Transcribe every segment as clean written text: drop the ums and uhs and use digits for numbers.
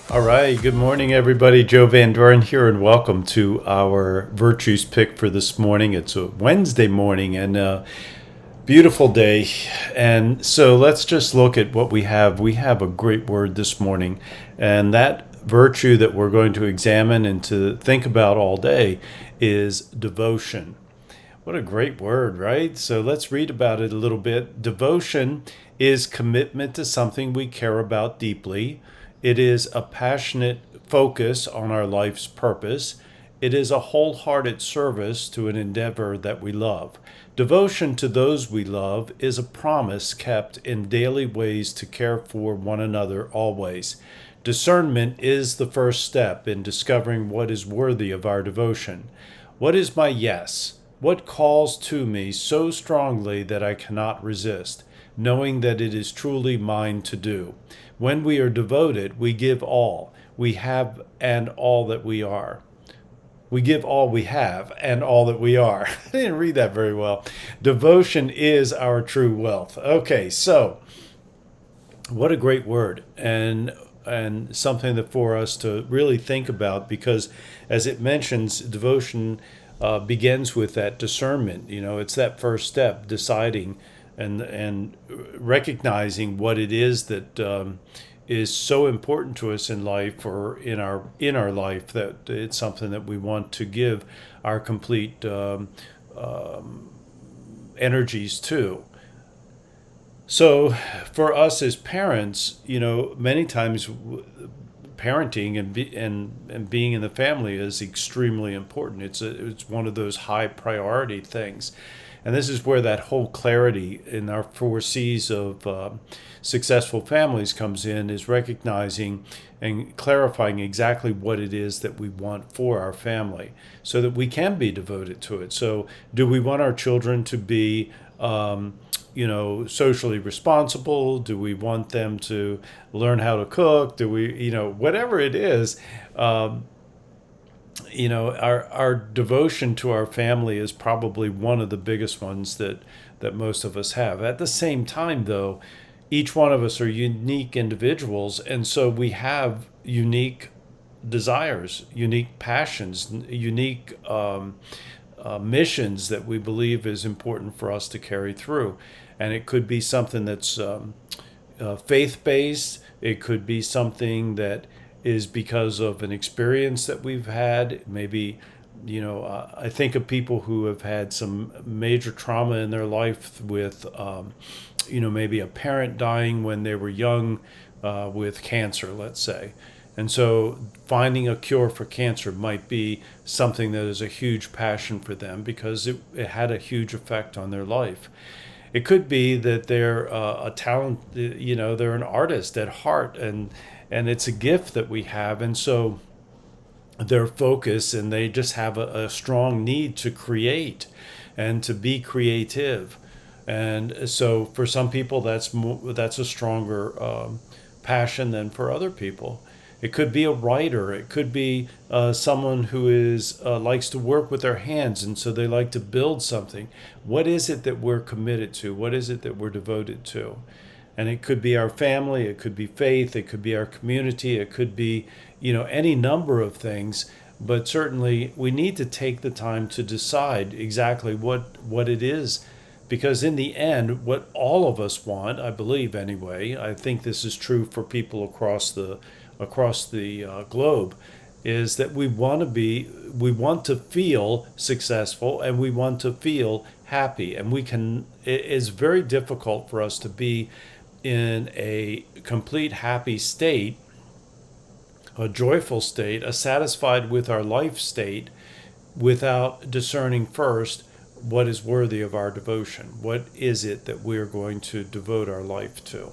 All right, good morning, everybody. Joe Van Doren here, and welcome to our Virtues Pick for this morning. It's a Wednesday morning and a beautiful day. And so let's just look at what we have. We have a great word this morning, and that virtue that we're going to examine and to think about all day is devotion. What a great word, right? So let's read about it a little bit. Devotion is commitment to something we care about deeply. It is a passionate focus on our life's purpose. It is a wholehearted service to an endeavor that we love. Devotion to those we love is a promise kept in daily ways to care for one another always. Discernment is the first step in discovering what is worthy of our devotion. What is my yes? What calls to me so strongly that I cannot resist, knowing that it is truly mine to do? When we are devoted, we give all we have and all that we are. We give all we have and all that we are. I didn't read that very well. Devotion is our true wealth. Okay, so what a great word, and something that for us to really think about, because as it mentions, devotion begins with that discernment. It's that first step, deciding and recognizing what it is that is so important to us in life, or in our life, that it's something that we want to give our complete energies to. So, for us as parents, many times parenting and being in the family is extremely important. It's one of those high priority things, and this is where that whole clarity in our four C's of successful families comes in, is recognizing and clarifying exactly what it is that we want for our family, so that we can be devoted to it. So, do we want our children to be socially responsible? Do we want them to learn how to cook? Do we, whatever it is, our devotion to our family is probably one of the biggest ones that most of us have. At the same time, though, each one of us are unique individuals, and so we have unique desires, unique passions, unique missions that we believe is important for us to carry through. And it could be something that's faith based, it could be something that is because of an experience that we've had. Maybe, I think of people who have had some major trauma in their life with, maybe a parent dying when they were young with cancer, let's say. And so finding a cure for cancer might be something that is a huge passion for them, because it had a huge effect on their life. It could be that they're a talent, they're an artist at heart, and it's a gift that we have. And so their focus, and they just have a strong need to create and to be creative. And so for some people, that's a stronger passion than for other people. It could be a writer. It could be someone who is likes to work with their hands, and so they like to build something. What is it that we're committed to? What is it that we're devoted to? And it could be our family. It could be faith. It could be our community. It could be, any number of things. But certainly, we need to take the time to decide exactly what it is, because in the end, what all of us want, I believe anyway, I think this is true for people across the globe, is that we want to feel successful, and we want to feel happy. And it is very difficult for us to be in a complete happy state, a joyful state, a satisfied with our life state, without discerning first what is worthy of our devotion. What is it that we're going to devote our life to?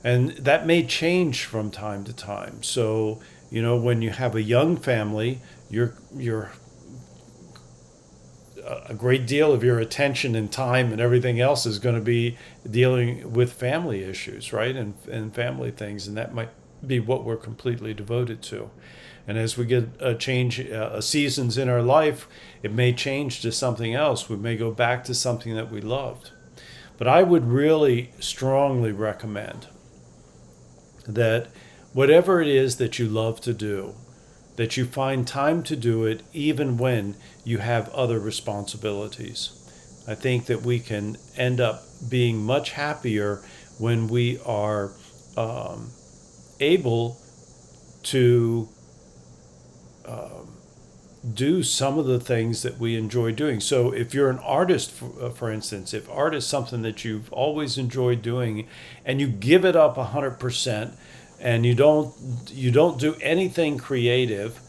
And that may change from time to time. So, when you have a young family, you're a great deal of your attention and time and everything else is going to be dealing with family issues, right? And family things. And that might be what we're completely devoted to. And as we get a change, seasons in our life, it may change to something else. We may go back to something that we loved. But I would really strongly recommend that whatever it is that you love to do, that you find time to do it even when you have other responsibilities. I think that we can end up being much happier when we are able to do some of the things that we enjoy doing. So if you're an artist, for instance, if art is something that you've always enjoyed doing and you give it up 100% and you don't do anything creative,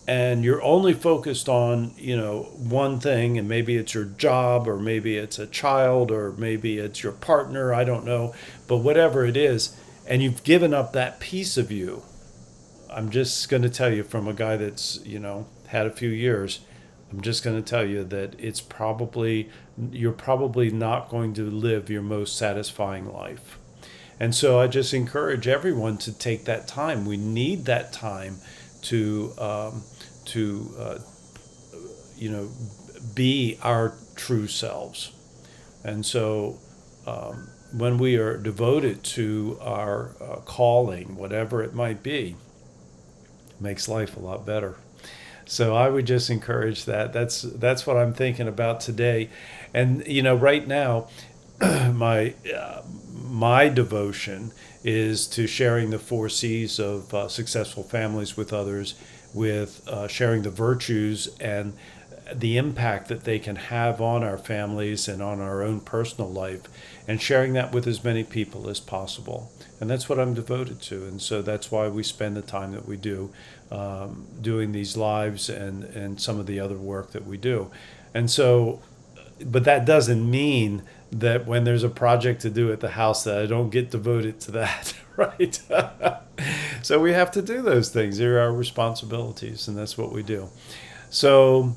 and you're only focused on one thing, and maybe it's your job, or maybe it's a child, or maybe it's your partner, I don't know, but whatever it is, and you've given up that piece of you, I'm just going to tell you, from a guy that's had a few years, I'm just going to tell you that you're probably not going to live your most satisfying life. And so I just encourage everyone to take that time. We need that time to be our true selves. And so when we are devoted to our calling, whatever it might be, it makes life a lot better. So I would just encourage that. That's what I'm thinking about today. And right now, my devotion is to sharing the 4 C's of successful families with others, with sharing the virtues and the impact that they can have on our families and on our own personal life, and sharing that with as many people as possible. And that's what I'm devoted to. And so that's why we spend the time that we do doing these lives and some of the other work that we do. And so, but that doesn't mean that when there's a project to do at the house that I don't get devoted to that, right? So we have to do those things. They're our responsibilities, and that's what we do. So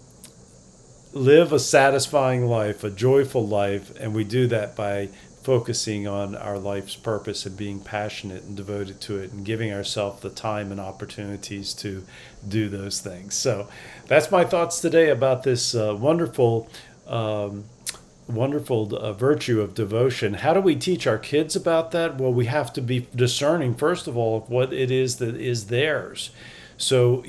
live a satisfying life, a joyful life, and we do that by focusing on our life's purpose and being passionate and devoted to it and giving ourselves the time and opportunities to do those things. So that's my thoughts today about this wonderful virtue of devotion. How do we teach our kids about that? Well, we have to be discerning, first of all, of what it is that is theirs. So,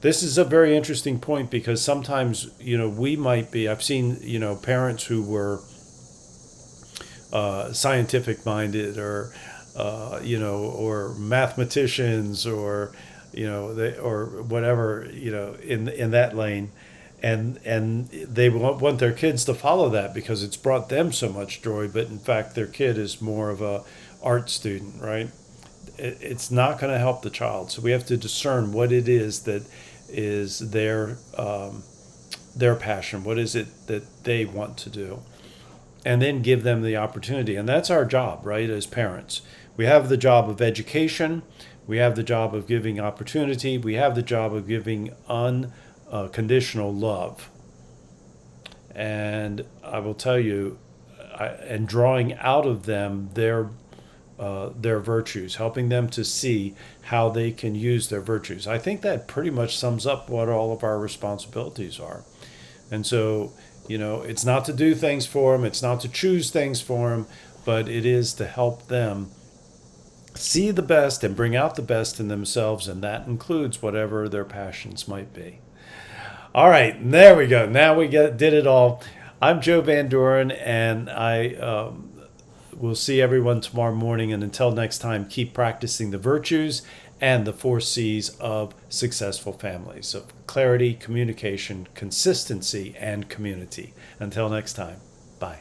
this is a very interesting point, because sometimes, we might be, I've seen, parents who were scientific minded, or mathematicians, or, or whatever, in that lane. And they want their kids to follow that because it's brought them so much joy. But in fact, their kid is more of a art student, right? It's not going to help the child. So we have to discern what it is that is their passion. What is it that they want to do? And then give them the opportunity. And that's our job, right, as parents. We have the job of education. We have the job of giving opportunity. We have the job of giving unconditional love. And I will tell you, and drawing out of them their virtues, helping them to see how they can use their virtues. I think that pretty much sums up what all of our responsibilities are. And so, it's not to do things for them, it's not to choose things for them, but it is to help them see the best and bring out the best in themselves, and that includes whatever their passions might be. All right, there we go. Now we did it all. I'm Joe Van Doren, and I will see everyone tomorrow morning. And until next time, keep practicing the virtues and the 4 C's of successful families: of clarity, communication, consistency, and community. Until next time, bye.